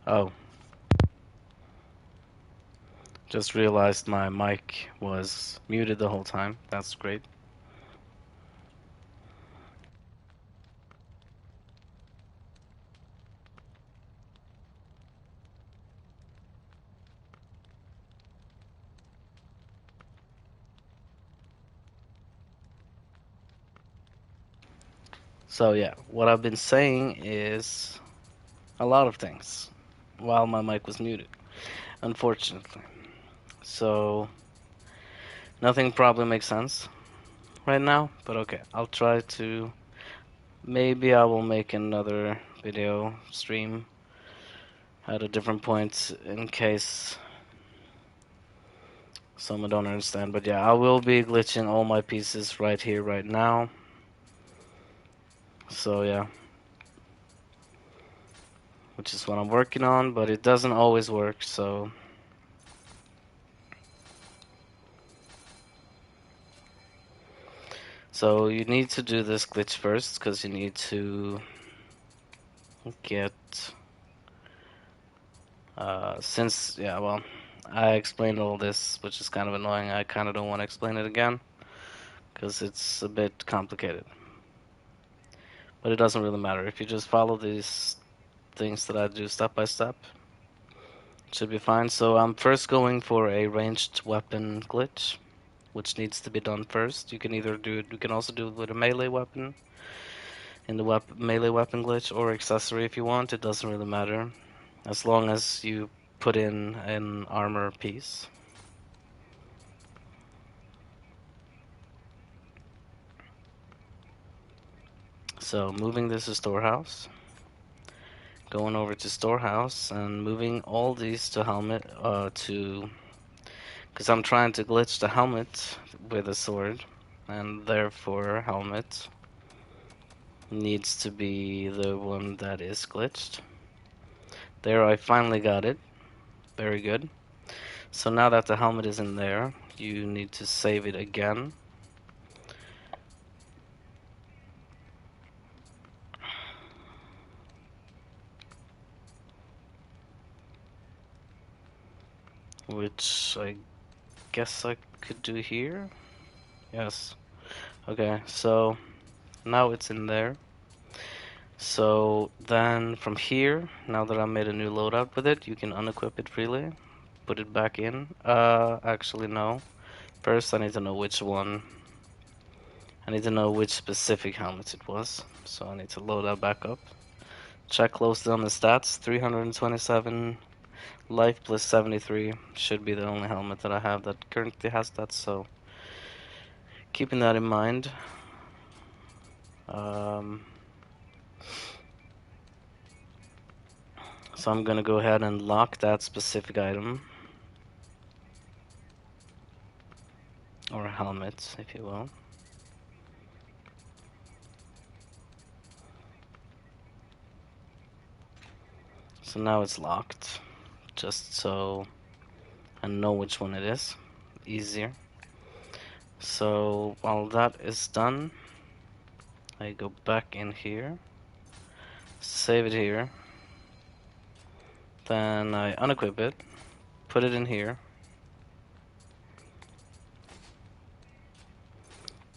Oh, just realized my mic was muted the whole time. That's great. So yeah, what I've been saying is a lot of things while my mic was muted, unfortunately. So nothing probably makes sense right now, but okay, I'll try to. Maybe I will make another video stream at a different point in case someone don't understand. But yeah, I will be glitching all my pieces right here, right now. So yeah, which is what I'm working on, but it doesn't always work, so you need to do this glitch first, because you need to get since yeah, well, I explained all this, which is kind of annoying. I kind of don't want to explain it again because it's a bit complicated, but it doesn't really matter if you just follow these things that I do step by step. Should be fine. So I'm first going for a ranged weapon glitch, which needs to be done first. You can either do it, you can also do it with a melee weapon in the melee weapon glitch, or accessory if you want. It doesn't really matter as long as you put in an armor piece. So moving this to storehouse, going over to storehouse and moving all these to helmet to, because I'm trying to glitch the helmet with a sword, and therefore helmet needs to be the one that is glitched. There, I finally got it. Very good. So now that the helmet is in there, you need to save it again. Which I guess I could do here. Yes. Okay, so now it's in there. So then from here, now that I made a new loadout with it, you can unequip it freely. Put it back in. Actually no. First I need to know which one. I need to know which specific helmet it was. So I need to load that back up. Check closely on the stats. 327 life plus 73 should be the only helmet that I have that currently has that, so keeping that in mind. So I'm gonna go ahead and lock that specific item, or helmet, if you will. So now it's locked, just so I know which one it is. Easier. So while that is done, I go back in here, save it here, then I unequip it, put it in here,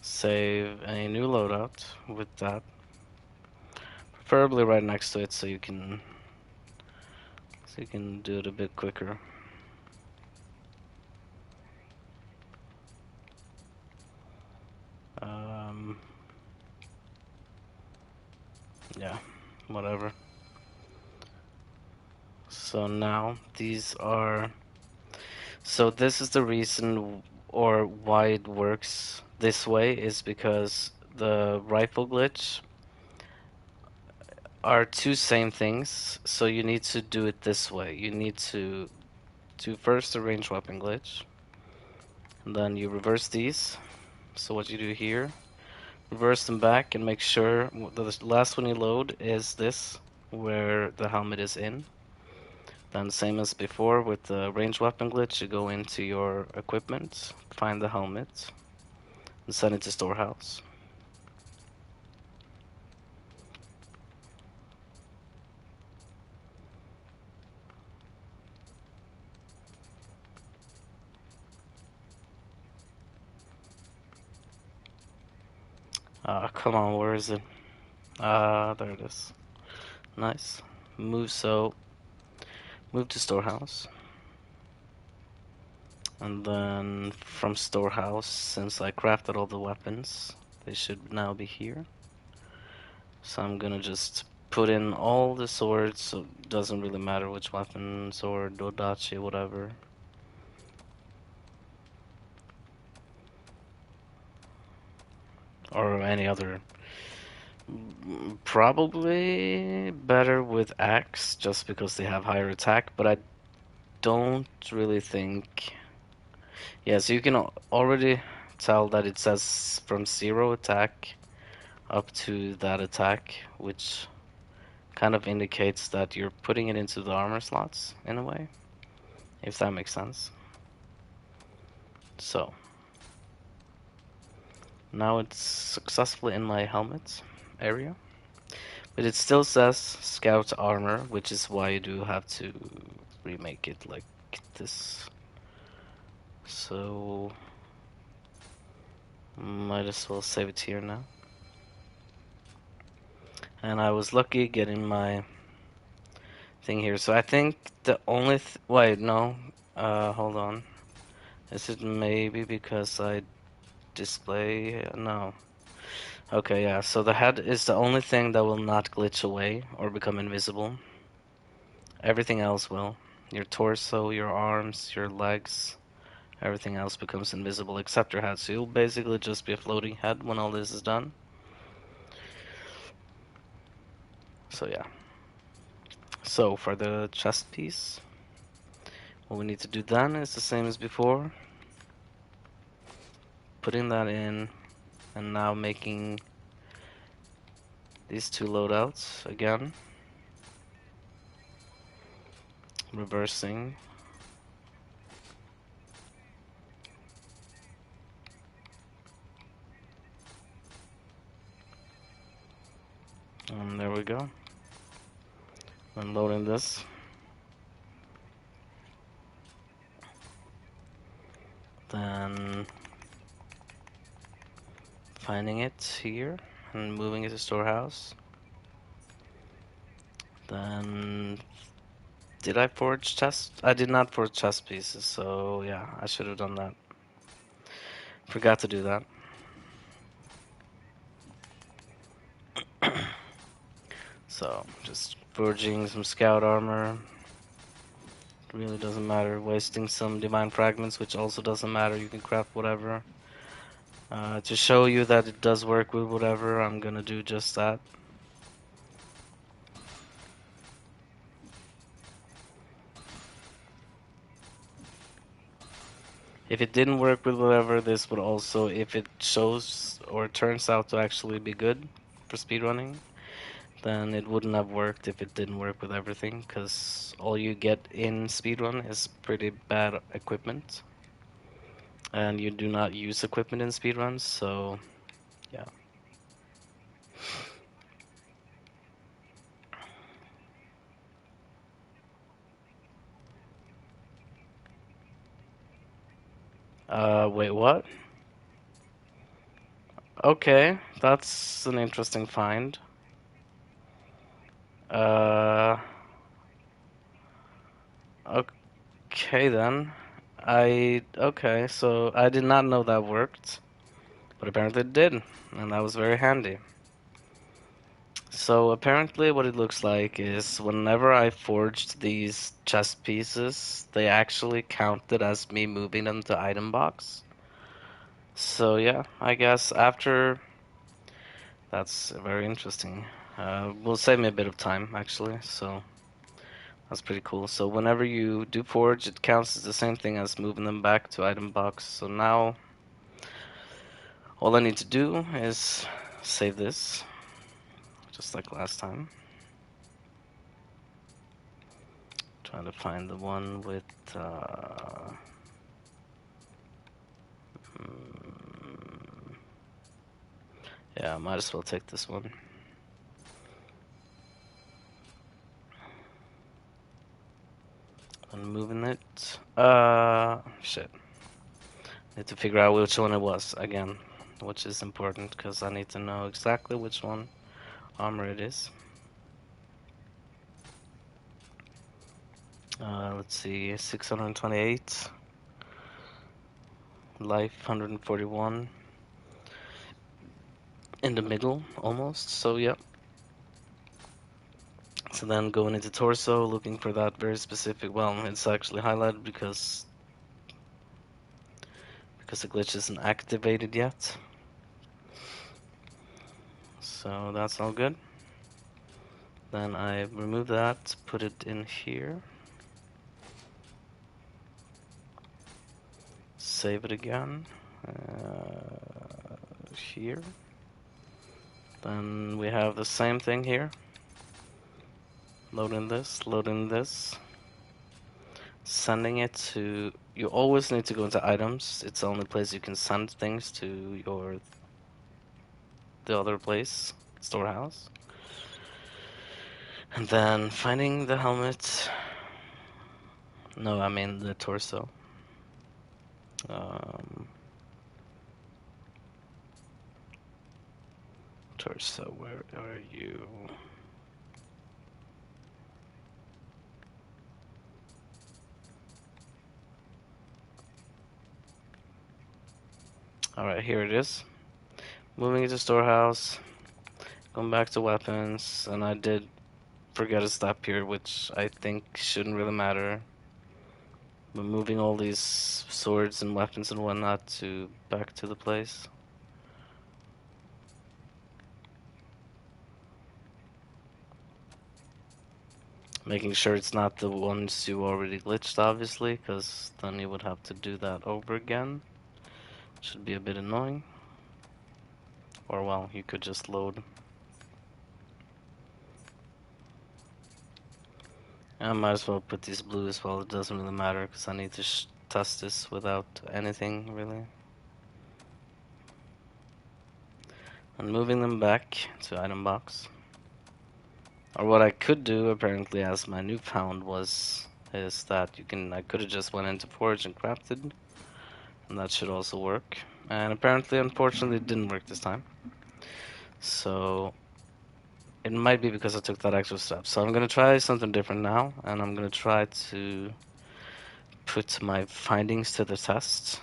save a new loadout with that, preferably right next to it so you can do it a bit quicker. Yeah, whatever. So now these are, so this is the reason or why it works this way, is because the rifle glitch are two same things, so you need to do it this way. You need to do first the range weapon glitch, and then you reverse these. So what you do here, reverse them back and make sure the last one you load is this, where the helmet is in. Then same as before with the range weapon glitch, you go into your equipment, find the helmet, and send it to storehouse. Come on, where is it? There it is. Nice. Move so. Move to storehouse. And then from storehouse, since I crafted all the weapons, they should now be here. So I'm gonna just put in all the swords, so it doesn't really matter which weapon, sword, dodachi, whatever. Or any other. Probably better with axe, just because they have higher attack, but I don't really think. Yeah, so you can already tell that it says from 0 attack up to that attack, which kind of indicates that you're putting it into the armor slots in a way, if that makes sense. So now it's successfully in my helmet area, but it still says scout armor, which is why you do have to remake it like this. So might as well save it here now. And I was lucky getting my thing here. So I think the only wait, no. Hold on. Is it maybe because I display? No. Okay, yeah. So the head is the only thing that will not glitch away or become invisible. Everything else will. Your torso, your arms, your legs, everything else becomes invisible except your head. So you'll basically just be a floating head when all this is done. So yeah. So for the chest piece, what we need to do then is the same as before. Putting that in, and now making these two loadouts again. Reversing. And there we go. Unloading this. Then finding it here and moving it to storehouse. Then did I forge chest? I did not forge chest pieces, so yeah, I should have done that. Forgot to do that. So just forging some scout armor. Really doesn't matter. Wasting some divine fragments, which also doesn't matter. You can craft whatever. To show you that it does work with whatever, I'm gonna do just that. If it didn't work with whatever, this would also, if it shows or turns out to actually be good for speedrunning, then it wouldn't have worked if it didn't work with everything, because all you get in speedrun is pretty bad equipment. And you do not use equipment in speedruns, so yeah. Wait, what? Okay, that's an interesting find. Uh, okay then. Okay, so I did not know that worked, but apparently it did, and that was very handy. So apparently what it looks like is whenever I forged these chest pieces, they actually counted as me moving them to item box. So yeah, I guess after that's very interesting. Will save me a bit of time actually, so that's pretty cool. So whenever you do forge, it counts as the same thing as moving them back to item box. So now all I need to do is save this, just like last time. Trying to find the one with yeah, I might as well take this one. I'm moving it. Shit. Need to figure out which one it was again. which is important because I need to know exactly which one armor it is. Let's see, 628, life 141, in the middle almost. So yeah. So then going into torso, looking for that very specific. Well, it's actually highlighted because the glitch isn't activated yet. So that's all good. Then I remove that, put it in here, save it again, here. Then we have the same thing here. Loading this, sending it to. You always need to go into items. It's the only place you can send things to the other place, storehouse. And then finding the helmet. No, I mean the torso. Um, Torso, where are you? Alright, here it is. Moving into storehouse, going back to weapons, and I did forget a step here, which I think shouldn't really matter. But moving all these swords and weapons and whatnot to back to the place. Making sure it's not the ones you already glitched, obviously, because then you would have to do that over again. Should be a bit annoying. Or, well, you could just load. I might as well put these blue as well, it doesn't really matter, because I need to test this without anything, really. And moving them back to item box. Or what I could do, apparently, as my newfound is that I could have just went into Forge and crafted, and that should also work. And apparently, unfortunately, it didn't work this time. So, it might be because I took that extra step. So I'm gonna try something different now, and I'm gonna try to put my findings to the test.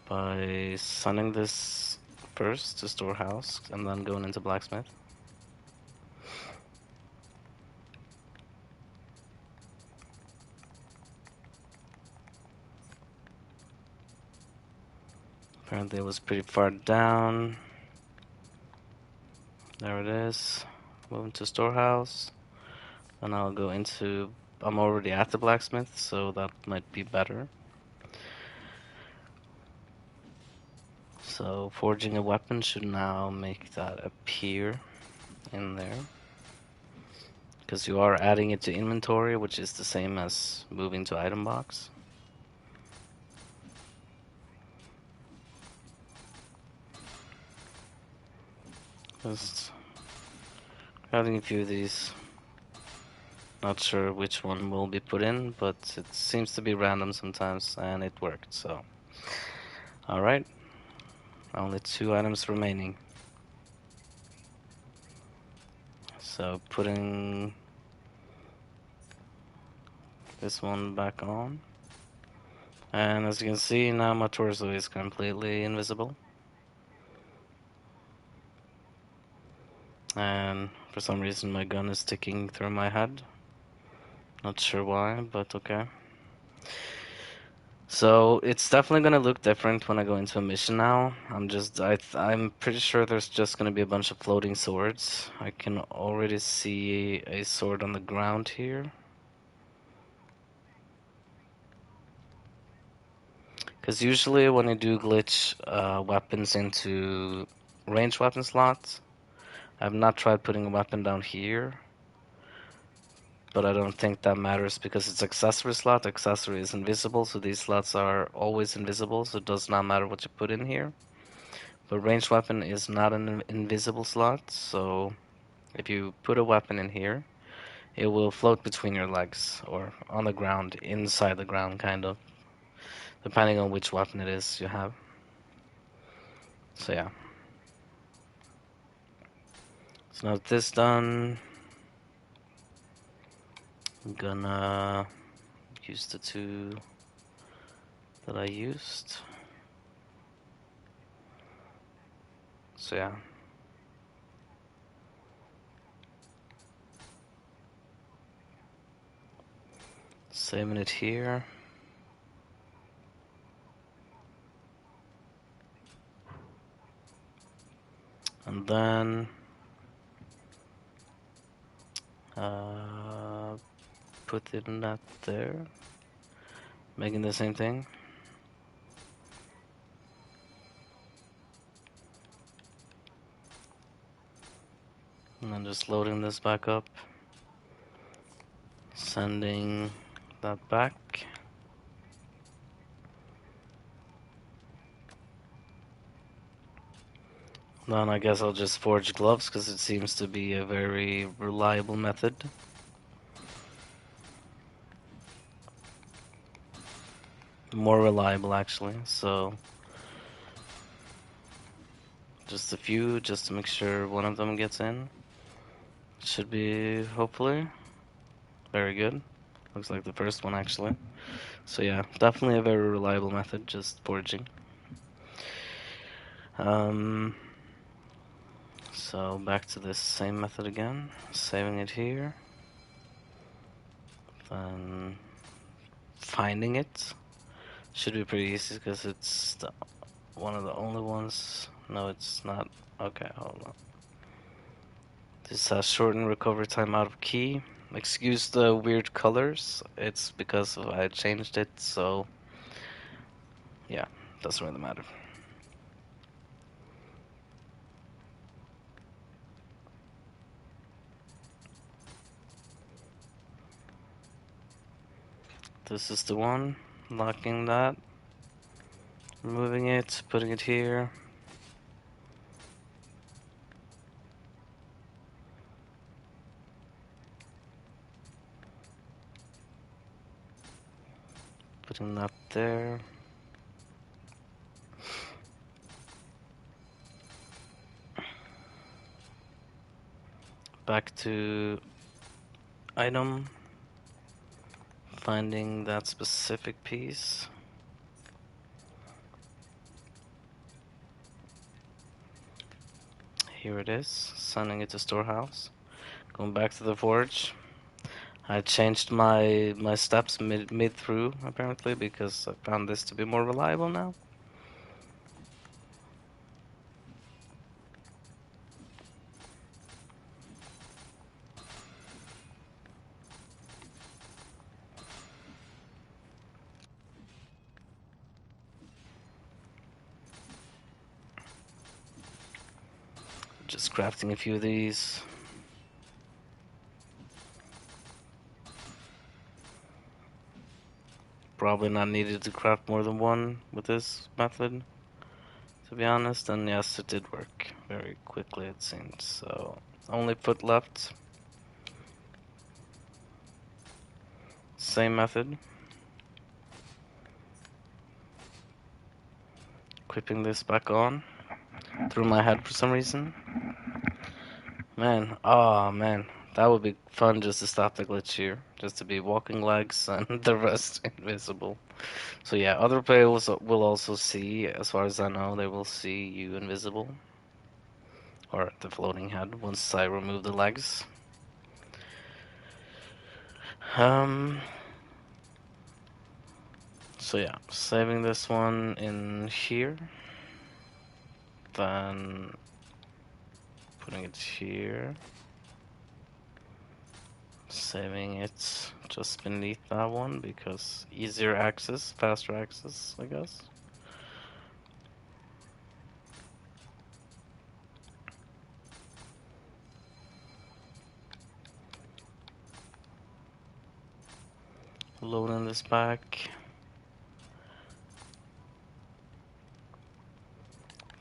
By sending this first to storehouse, and then going into blacksmith. Apparently it was pretty far down. There it is. Moving to storehouse. And I'll go into... I'm already at the blacksmith, so that might be better. So forging a weapon should now make that appear in there. Because you are adding it to inventory, which is the same as moving to item box. Just adding a few of these. Not sure which one will be put in, but it seems to be random sometimes, and it worked, so. Alright. Only 2 items remaining. So putting this one back on. And as you can see, now my torso is completely invisible. And for some reason my gun is sticking through my head. Not sure why, but okay. So it's definitely gonna look different when I go into a mission now. I'm pretty sure there's just gonna be a bunch of floating swords. I can already see a sword on the ground here. Because usually when you do glitch weapons into range weapon slots, I've not tried putting a weapon down here, but I don't think that matters because it's accessory slot. Accessory is invisible, so these slots are always invisible, so it does not matter what you put in here. But range weapon is not an invisible slot, so if you put a weapon in here, it will float between your legs or on the ground, inside the ground, kind of. depending on which weapon it is you have. So yeah. So now with this done, I'm gonna use the two that I used. So yeah. Saving it here. And then put in that there. Making the same thing. And then just loading this back up. Sending that back. Then I guess I'll just forge gloves because it seems to be a very reliable method. More reliable actually, so just a few just to make sure one of them gets in. Should be hopefully very good. Looks like the first one actually. So yeah, definitely a very reliable method, just forging. So back to this same method again, saving it here, then finding it. Should be pretty easy because it's one of the only ones. No, it's not. Okay, hold on. This has shortened recovery time out of key. Excuse the weird colors. It's because I changed it, so yeah, doesn't really matter. This is the one. Locking that. Removing it, putting it here. Putting that there. Back to item. Finding that specific piece. Here it is. Sending it to storehouse. Going back to the forge. I changed my steps mid through apparently because I found this to be more reliable now. Just crafting a few of these. Probably not needed to craft more than one with this method, to be honest. And yes, it did work very quickly, it seems. So, only foot left. Same method. Equipping this back on. Through my head for some reason. Man, oh man. That would be fun just to stop the glitch here. Just to be walking legs and the rest invisible. So yeah, other players will also see, as far as I know, they will see you invisible. Or the floating head once I remove the legs. So yeah, saving this one in here. Then putting it here. Saving it just beneath that one because easier access, faster access, I guess. Loading this back.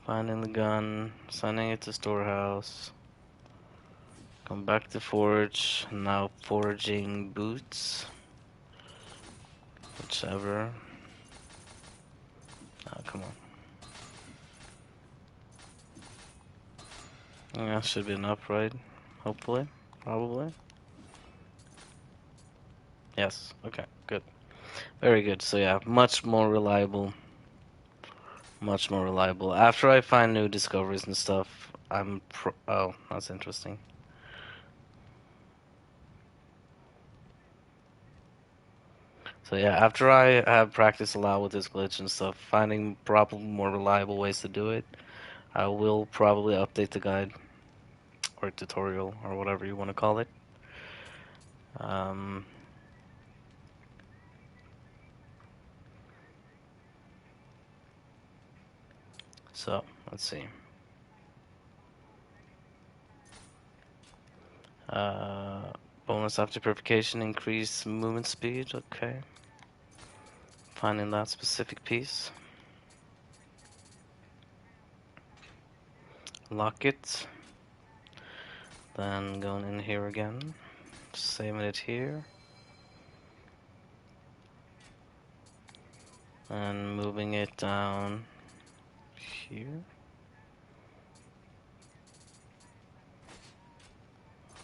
Finding the gun, sending it to storehouse. Come back to forge, now forging boots. Whichever. come on. Yeah, should be enough, right? Hopefully. Probably. Yes. Okay, good. Very good. So yeah, much more reliable. Much more reliable. After I find new discoveries and stuff, oh, that's interesting. So yeah, after I have practiced a lot with this glitch and stuff, finding probably more reliable ways to do it, I will probably update the guide or tutorial or whatever you want to call it. Um, so let's see. Uh, bonus after purification, increase movement speed. Okay, finding that specific piece. Lock it. Then going in here again, saving it here. And moving it down here.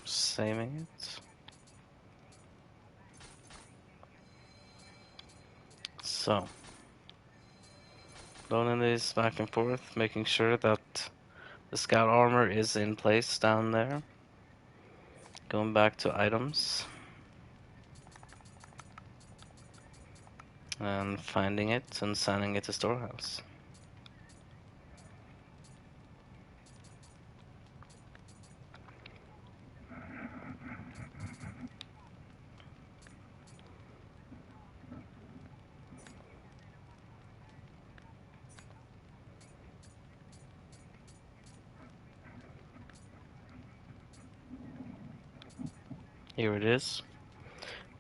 Saving it. So, loading these back and forth, making sure that the scout armor is in place down there. Going back to items. And finding it and sending it to storehouse. Here it is.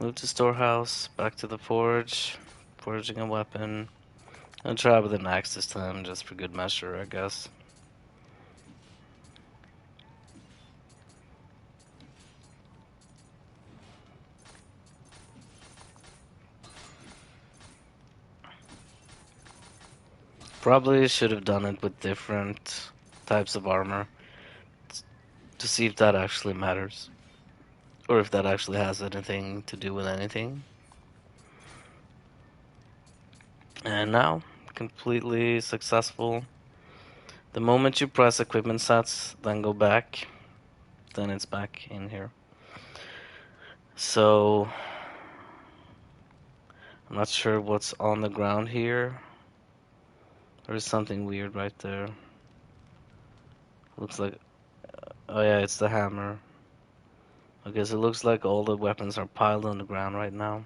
Move to storehouse, back to the forge, forging a weapon. I'll try with an axe this time, just for good measure, I guess. Probably should have done it with different types of armor to see if that actually matters. Or if that actually has anything to do with anything. And now, completely successful. The moment you press equipment sets, then go back, then it's back in here. So, I'm not sure what's on the ground here. There's something weird right there. Looks like, oh yeah, it's the hammer. Okay, so it looks like all the weapons are piled on the ground right now.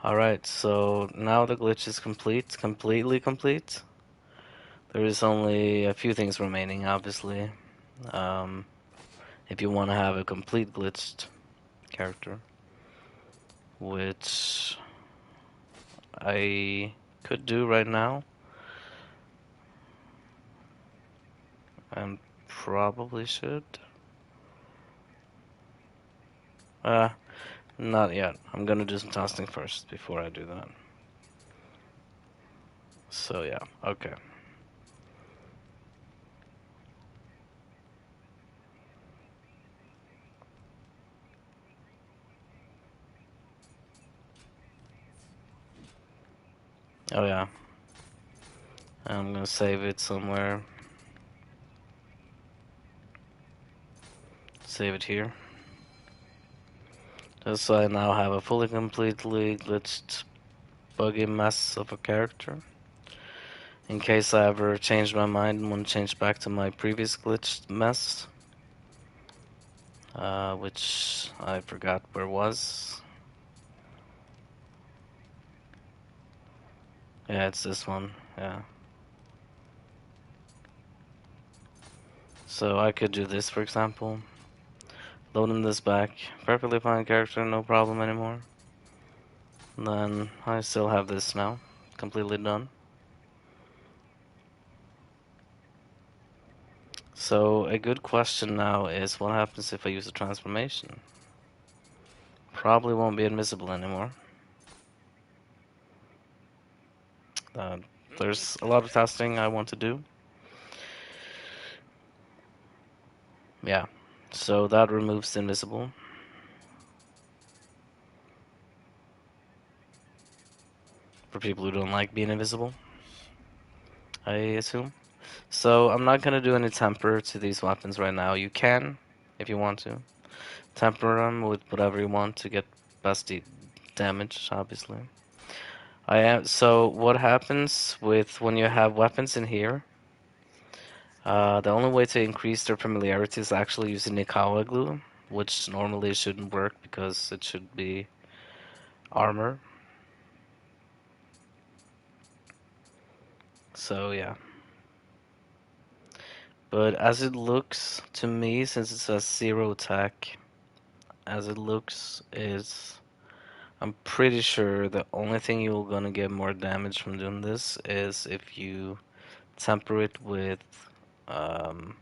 Alright, so now the glitch is complete, completely complete. There is only a few things remaining, obviously. If you want to have a complete glitched character, which I could do right now, and probably should. Uh, Not yet. I'm gonna do some testing first before I do that. So yeah, okay. Oh yeah. I'm gonna save it somewhere. Save it here. Just so I now have a fully completely glitched buggy mess of a character. In case I ever change my mind and want to change back to my previous glitched mess. Which I forgot where was. Yeah, it's this one, yeah. So I could do this, for example. Loading this back. Perfectly fine character, no problem anymore. And then I still have this now. Completely done. So a good question now is what happens if I use a transformation? Probably won't be admissible anymore. That There's a lot of testing I want to do. Yeah, so that removes the invisible. For people who don't like being invisible, I assume. So I'm not gonna do any temper to these weapons right now. You can, if you want to. Temper them with whatever you want to get best damage, obviously. So what happens with when you have weapons in here? The only way to increase their familiarity is actually using Nikawa glue, which normally shouldn't work because it should be armor. So yeah. But as it looks to me, since it says 0 attack, as it looks is I'm pretty sure the only thing you're gonna get more damage from doing this is if you temper it with um,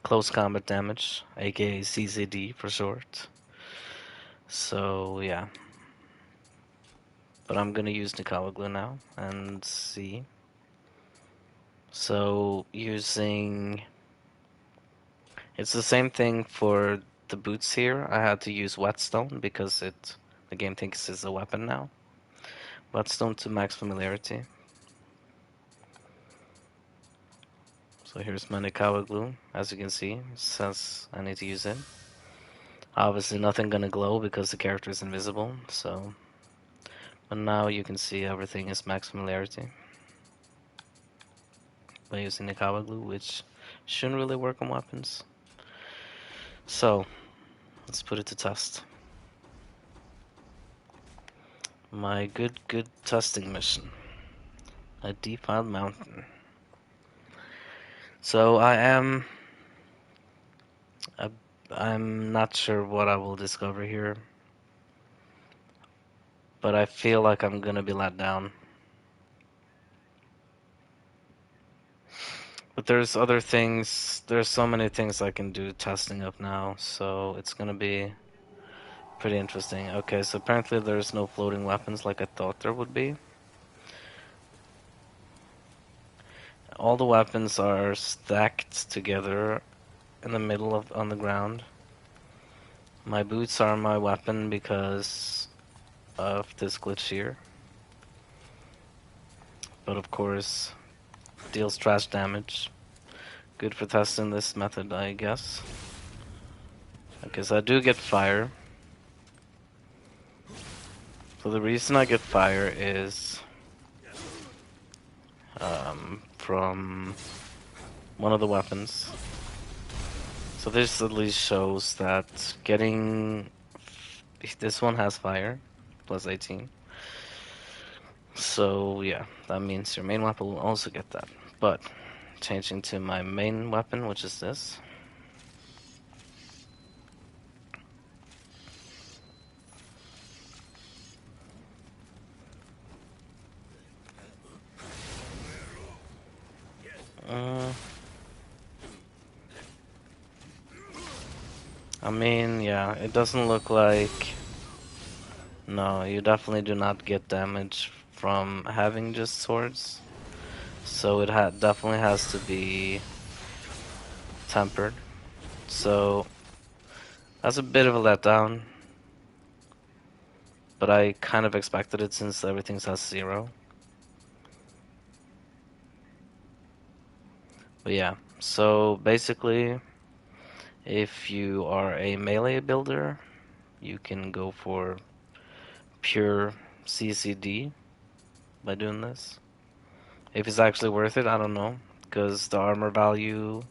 close combat damage, aka CZD for short. So yeah, but I'm gonna use Nikawa glue now and see. So using, it's the same thing for the boots here. I had to use whetstone because the game thinks it's a weapon now. Whetstone to max familiarity. So here's my Nikawa glue. As you can see, it says I need to use it. Obviously nothing gonna glow because the character is invisible, so... But now you can see everything is max familiarity. By using Nikawa glue, which shouldn't really work on weapons. So, let's put it to test. My good testing mission. A defiled mountain. So I'm not sure what I will discover here, but I feel like I'm gonna be let down. But there's other things, there's so many things I can do testing up now, so it's gonna be pretty interesting. Okay, so apparently there's no floating weapons like I thought there would be. All the weapons are stacked together in the middle of on the ground. My boots are my weapon because of this glitch here. But of course, deals trash damage. Good for testing this method, I guess. Okay, so I do get fire. So the reason I get fire is from one of the weapons. So this at least shows that getting... This one has fire, plus 18. So yeah, that means your main weapon will also get that. But changing to my main weapon, which is this. I mean, yeah, it doesn't look like... No, you definitely do not get damage from having just swords. So it definitely has to be tempered. So that's a bit of a letdown. But I kind of expected it since everything says 0. But yeah, so basically, if you are a melee builder, you can go for pure CCD by doing this. If it's actually worth it, I don't know, because the armor value,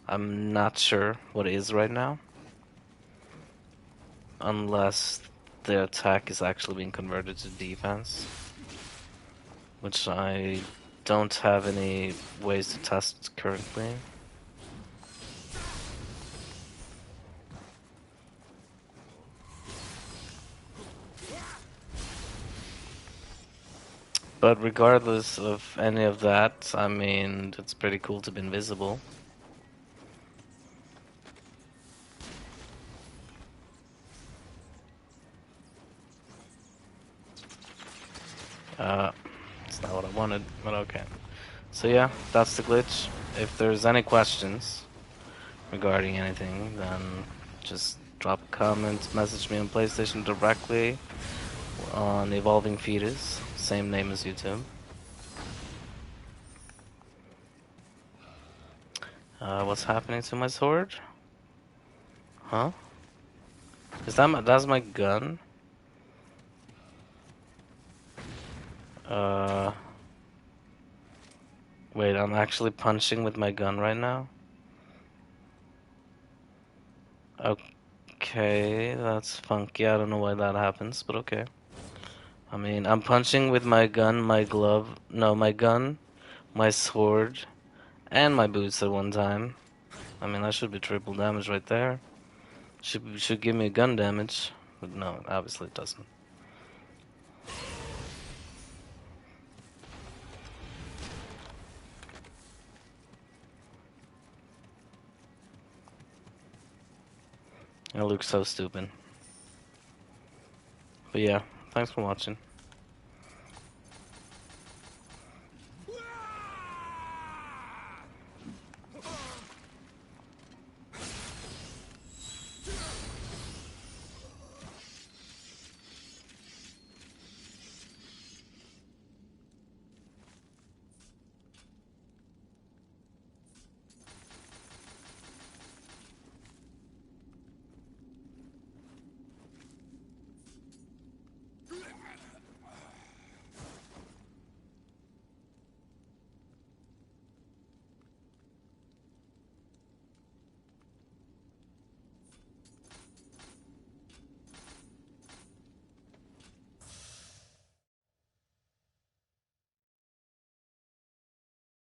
I'm not sure what it is right now. Unless the attack is actually being converted to defense. Which I don't have any ways to test currently. But regardless of any of that, I mean, it's pretty cool to be invisible. wanted, but okay. So yeah, that's the glitch. If there's any questions regarding anything, then just drop a comment, message me on PlayStation directly on Evolving Fetus, same name as YouTube. What's happening to my sword? Huh? That's my gun? Uh, Wait, I'm actually punching with my gun right now? Okay, that's funky. I don't know why that happens, but okay. I mean, I'm punching with my gun, my glove, no, my gun, my sword, and my boots at one time. I mean, that should be triple damage right there. Should give me gun damage, but no, obviously it doesn't. It looks so stupid. But yeah, thanks for watching.